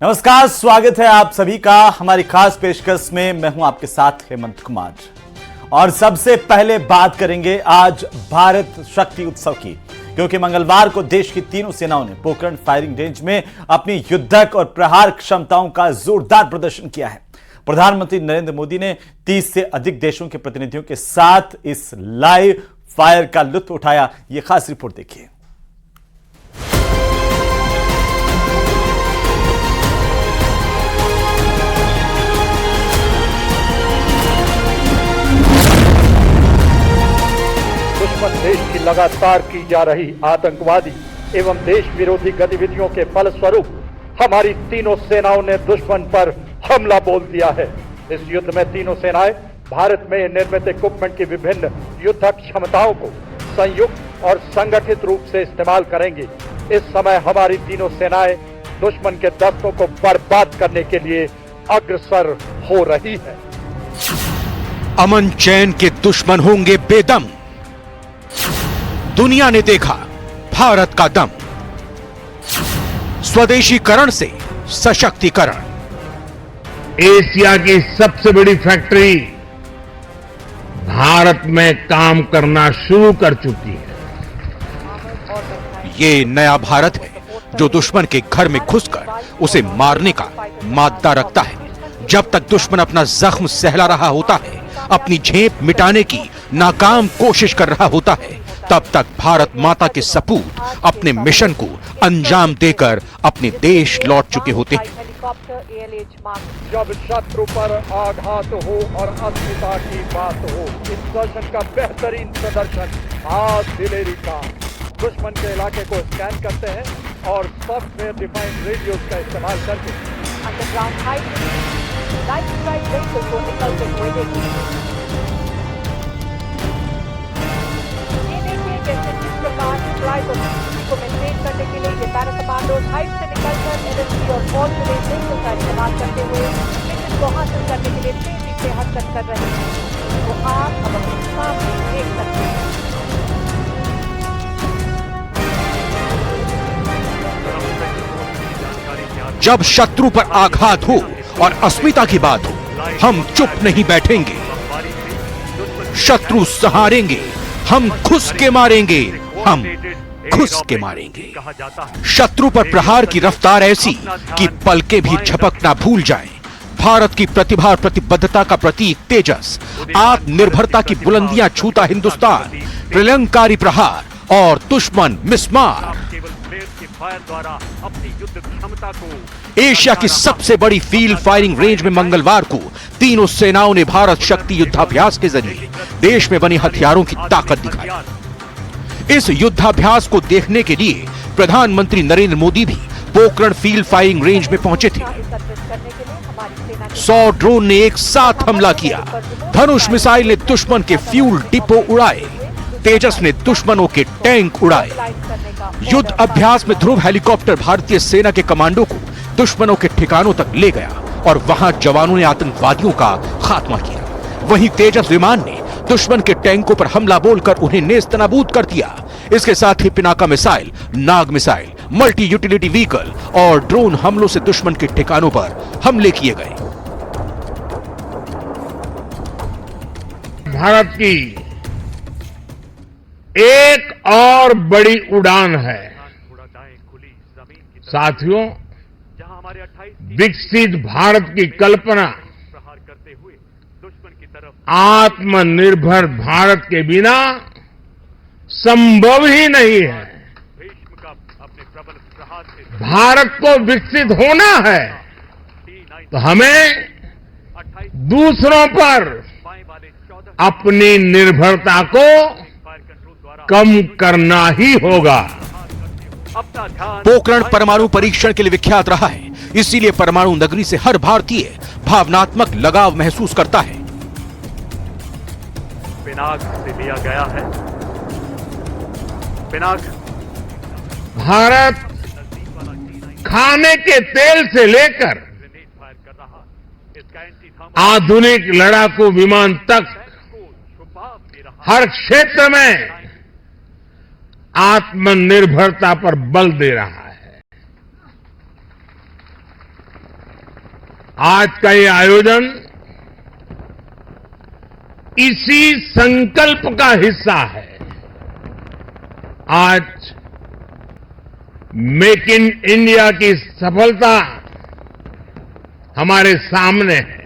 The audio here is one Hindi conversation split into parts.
नमस्कार, स्वागत है आप सभी का हमारी खास पेशकश में। मैं हूं आपके साथ हेमंत कुमार और सबसे पहले बात करेंगे आज भारत शक्ति उत्सव की, क्योंकि मंगलवार को देश की तीनों सेनाओं ने पोखरण फायरिंग रेंज में अपनी युद्धक और प्रहार क्षमताओं का जोरदार प्रदर्शन किया है। प्रधानमंत्री नरेंद्र मोदी ने 30 से अधिक देशों के प्रतिनिधियों के साथ इस लाइव फायर का लुत्फ उठाया। यह खास रिपोर्ट देखिए। दुश्मन देश की लगातार की जा रही आतंकवादी एवं देश विरोधी गतिविधियों के फलस्वरूप हमारी तीनों सेनाओं ने दुश्मन पर हमला बोल दिया है। इस युद्ध में तीनों सेनाएं भारत में निर्मित इक्विपमेंट की विभिन्न युद्धक क्षमताओं को संयुक्त और संगठित रूप से इस्तेमाल करेंगी। इस समय हमारी तीनों सेनाएं दुश्मन के दस्तों को बर्बाद करने के लिए अग्रसर हो रही है। अमन चैन के दुश्मन होंगे बेदम। दुनिया ने देखा भारत का दम। स्वदेशीकरण से सशक्तिकरण। एशिया की सबसे बड़ी फैक्ट्री भारत में काम करना शुरू कर चुकी है। ये नया भारत है जो दुश्मन के घर में घुसकर उसे मारने का मादा रखता है। जब तक दुश्मन अपना जख्म सहला रहा होता है, अपनी झेप मिटाने की नाकाम कोशिश कर रहा होता है, तब तक भारत माता के सपूत अपने मिशन को अंजाम देकर अपने देश लौट चुके होते हैं। जब शत्रु पर आघात हो और अस्मिता की बात हो, इस दर्शन का बेहतरीन प्रदर्शन आज दिलेरी का। दुश्मन के इलाके को स्कैन करते हैं और सॉफ्टवेयर डिफाइंड रेडियो का इस्तेमाल करके अंडरग्राउंड को निकलते हुए देखिए। को मेंटेन करने के लिए ये पैरा कमांडोज हाइट से निकलकर एलएसडी और फॉल टुडे व्हीकल का इस्तेमाल करते हुए मिशन को हासिल करने के लिए तेजी से हरकत कर रहे हैं। तो आप अब अपने सामने देख सकते हैं। जब शत्रु पर आघात हो और अस्मिता की बात हो, हम चुप नहीं बैठेंगे। शत्रु सहारेंगे, हम घुस के मारेंगे, हम घुस के मारेंगे। शत्रु पर प्रहार की रफ्तार ऐसी कि पलके भी झपकना भूल जाएं। भारत की प्रतिभा और प्रतिबद्धता का प्रतीक तेजस, आत्मनिर्भरता की बुलंदियां छूता हिंदुस्तान, प्रलंकारी प्रहार और दुश्मन मिसमार। एशिया की सबसे बड़ी फील्ड फायरिंग रेंज में मंगलवार को तीनों सेनाओं ने भारत शक्ति युद्धाभ्यास के जरिए देश में बने हथियारों की ताकत दिखाई। इस युद्धाभ्यास को देखने के लिए प्रधानमंत्री नरेंद्र मोदी भी पोखरण फील्ड फायरिंग रेंज में पहुंचे थे। 100 ड्रोन ने एक साथ हमला किया। धनुष मिसाइल ने दुश्मन के फ्यूल डिपो उड़ाए। तेजस ने दुश्मनों के टैंक उड़ाए। युद्ध अभ्यास में ध्रुव हेलीकॉप्टर भारतीय सेना के कमांडो को दुश्मनों के ठिकानों तक ले गया और वहां जवानों ने आतंकवादियों का खात्मा किया। वहीं तेजस विमान ने दुश्मन के टैंकों पर हमला बोलकर उन्हें नेस्तनाबूद कर दिया। इसके साथ ही पिनाका मिसाइल, नाग मिसाइल, मल्टी यूटिलिटी व्हीकल और ड्रोन हमलों से दुश्मन के ठिकानों पर हमले किए गए। भारत की एक और बड़ी उड़ान है साथियों। विकसित भारत की कल्पना आत्मनिर्भर भारत के बिना संभव ही नहीं है। भारत को विकसित होना है तो हमें दूसरों पर अपनी निर्भरता को कम करना ही होगा। पोखरण परमाणु परीक्षण के लिए विख्यात रहा है, इसीलिए परमाणु नगरी से हर भारतीय भावनात्मक लगाव महसूस करता है। पिनाक से लिया गया है। पिनाक भारत खाने के तेल से लेकर आधुनिक लड़ाकू विमान तक हर क्षेत्र में आत्मनिर्भरता पर बल दे रहा है। आज का ये आयोजन इसी संकल्प का हिस्सा है। आज मेक इन इंडिया की सफलता हमारे सामने है।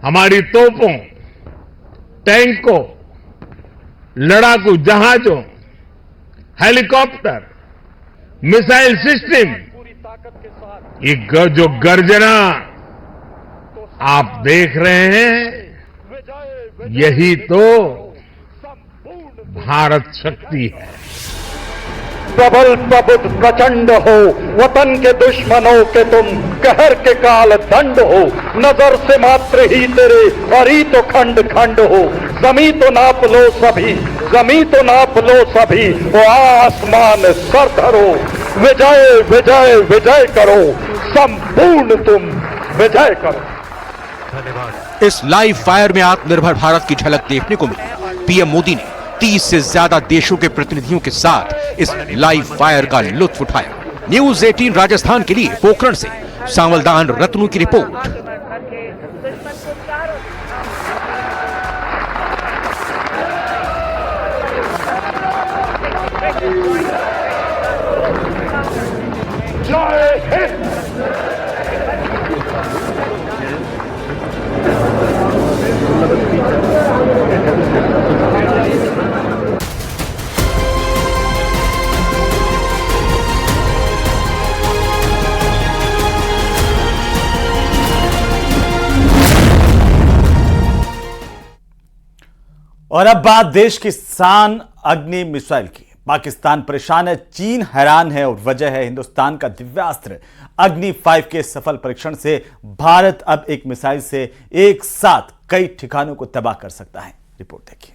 हमारी तोपों, टैंकों, लड़ाकू जहाजों, हेलीकॉप्टर, मिसाइल सिस्टम, ये जो गर्जना आप देख रहे हैं, यही तो भारत शक्ति है। प्रबल प्रबुद्ध प्रचंड हो, वतन के दुश्मनों के तुम कहर के काल दंड हो। नजर से मात्र ही तेरे और ही तो खंड खंड हो। जमी तो नाप लो सभी, जमी तो नाप लो सभी, वो आसमान सर धरो। विजय विजय विजय करो, संपूर्ण तुम विजय करो। इस लाइव फायर में आत्मनिर्भर भारत की झलक देखने को मिली। पीएम मोदी ने 30 से ज्यादा देशों के प्रतिनिधियों के साथ इस लाइव फायर का लुत्फ उठाया। न्यूज 18 राजस्थान के लिए पोखरण से सांवलदान रत्नू की रिपोर्ट। जय हिंद। और अब बात देश की शान अग्नि मिसाइल की। पाकिस्तान परेशान है, चीन हैरान है और वजह है हिंदुस्तान का दिव्यास्त्र अग्नि 5 के सफल परीक्षण से भारत अब एक मिसाइल से एक साथ कई ठिकानों को तबाह कर सकता है। रिपोर्ट देखिए।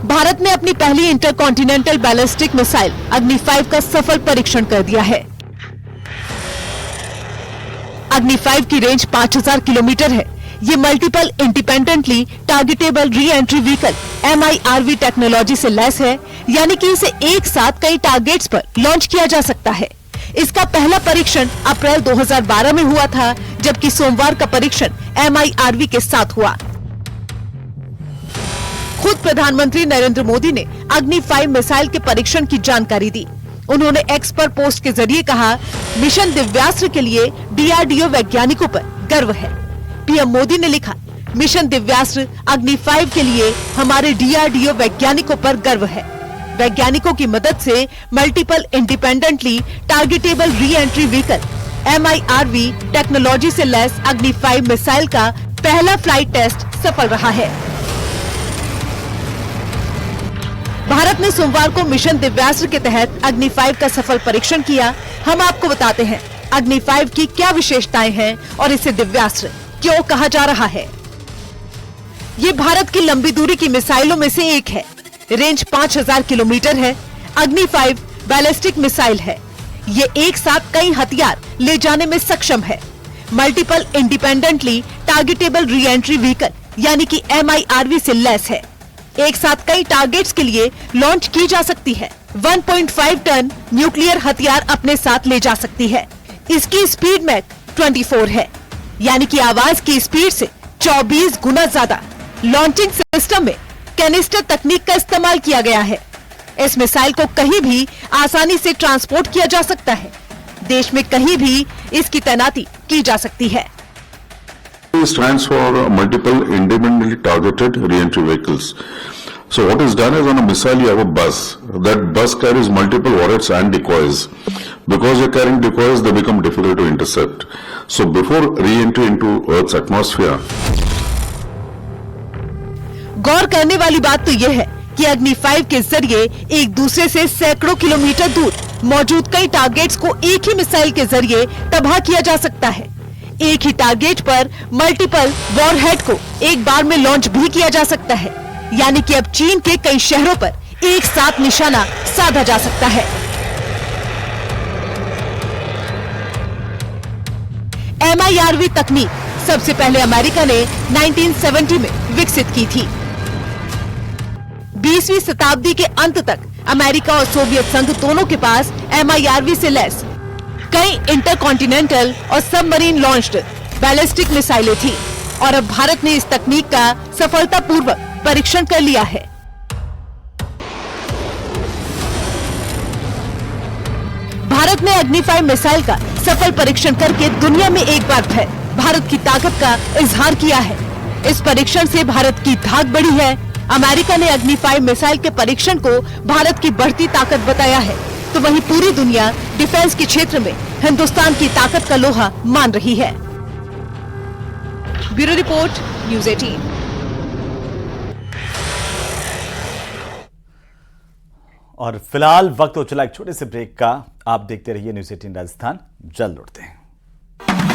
भारत ने अपनी पहली इंटरकॉन्टिनेंटल बैलिस्टिक मिसाइल अग्नि 5 का सफल परीक्षण कर दिया है। अग्नि 5 की रेंज 5000 किलोमीटर है। ये multiple independently targetable re entry vehicle MIRV technology से लैस है, यानी कि इसे एक साथ कई टारगेट्स पर लॉन्च किया जा सकता है। इसका पहला परीक्षण अप्रैल 2012 में हुआ था, जबकि सोमवार का परीक्षण MIRV के साथ हुआ। खुद प्रधानमंत्री नरेंद्र मोदी ने अग्नि 5 मिसाइल के परीक्षण की जानकारी दी। उन्होंने एक्स पर पोस्ट के जरिए कहा, मिशन दिव्यास्त्र के लिए DRDO वैज्ञानिकों पर गर्व है। पीएम मोदी ने लिखा, मिशन दिव्यास्त्र अग्नि 5 के लिए हमारे DRDO वैज्ञानिकों पर गर्व है। वैज्ञानिकों की मदद से multiple independently targetable re entry vehicle MIRV technology से लैस अग्नि 5 मिसाइल का पहला फ्लाइट टेस्ट सफल रहा है। भारत ने सोमवार को मिशन दिव्यास्त्र के तहत अग्नि 5 का सफल परीक्षण किया। हम आपको बताते हैं अग्नि 5 की क्या विशेषताएं हैं और इसे दिव्यास्त्र क्यों कहा जा रहा है। ये भारत की लंबी दूरी की मिसाइलों में से एक है। रेंज 5000 किलोमीटर है। अग्नि 5 बैलिस्टिक मिसाइल है। ये एक साथ कई हथियार ले जाने में सक्षम है। Multiple independently targetable re entry vehicle यानी कि MIRV से लैस है। एक साथ कई टारगेट्स के लिए लॉन्च की जा सकती है। 1.5 टन न्यूक्लियर हथियार अपने साथ ले जा सकती है। इसकी स्पीड मैक 24 है, यानी कि आवाज की स्पीड से 24 गुना ज्यादा। लॉन्चिंग सिस्टम में कैनिस्टर तकनीक का इस्तेमाल किया गया है। इस मिसाइल को कहीं भी आसानी से ट्रांसपोर्ट किया जा सकता है। देश में कहीं भी इसकी तैनाती की जा सकती है। Stands for multiple independently targeted re-entry vehicles. So what is done is on a missile you have a bus. That bus carries multiple warheads and decoys. Because you're carrying decoys, they become difficult to intercept. So before re-entry into Earth's atmosphere. गौर करने वाली बात तो यह है कि अग्नि 5 के जरिए एक दूसरे से सैकड़ों किलोमीटर दूर मौजूद कई टारगेट्स को एक ही मिसाइल के जरिए तबाह किया जा सकता है। एक ही टारगेट पर मल्टीपल वॉरहेड को एक बार में लॉन्च भी किया जा सकता है, यानी कि अब चीन के कई शहरों पर एक साथ निशाना साधा जा सकता है। MIRV तकनीक सबसे पहले अमेरिका ने 1970 में विकसित की थी। 20वीं शताब्दी के अंत तक अमेरिका और सोवियत संघ दोनों के पास MIRV से लैस कई इंटरकॉन्टिनेंटल और सबमरीन लॉन्च्ड बैलिस्टिक मिसाइलें थी और अब भारत ने इस तकनीक का सफलतापूर्वक परीक्षण कर लिया है। भारत ने अग्नि 5 मिसाइल का सफल परीक्षण करके दुनिया में एक बार फिर भारत की ताकत का इजहार किया है। इस परीक्षण से भारत की धाक बढ़ी है। अमेरिका ने अग्नि 5 मिसाइल के परीक्षण को भारत की बढ़ती ताकत बताया है, तो वहीं पूरी दुनिया डिफेंस के क्षेत्र में हिंदुस्तान की ताकत का लोहा मान रही है। Bureau report, news 18। और फिलहाल वक्त हो चला एक छोटे से ब्रेक का। आप देखते रहिए न्यूज़ 18 राजस्थान, जल्द लौटते हैं।